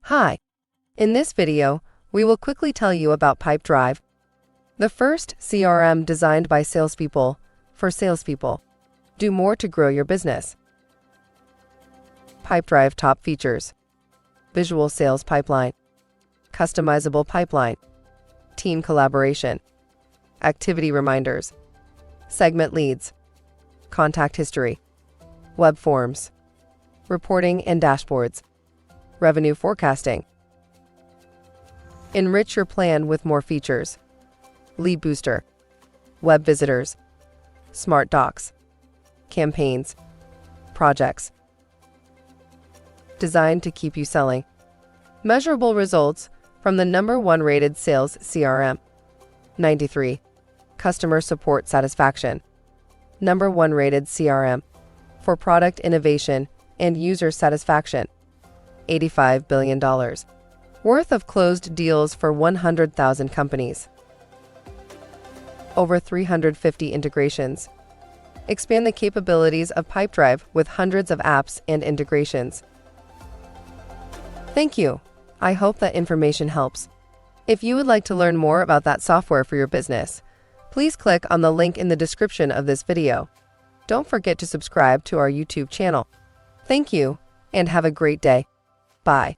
Hi. In this video, we will quickly tell you about Pipedrive, the first CRM designed by salespeople for salespeople. Do more to grow your business. Pipedrive Top Features: Visual Sales Pipeline, Customizable Pipeline, Team Collaboration, Activity Reminders, Segment Leads, Contact History, Web Forms, Reporting and Dashboards, Revenue Forecasting. Enrich your plan with more features: Leadbooster, Web Visitors, Smart Docs, Campaigns, Projects. Designed to keep you selling. Measurable results from the #1 rated sales CRM. 93. Customer support satisfaction. #1 rated CRM for product innovation and user satisfaction. $85 billion worth of closed deals for 100,000 companies. Over 350 integrations. Expand the capabilities of Pipedrive with hundreds of apps and integrations. Thank you. I hope that information helps. If you would like to learn more about that software for your business, please click on the link in the description of this video. Don't forget to subscribe to our YouTube channel. Thank you, and have a great day. Bye.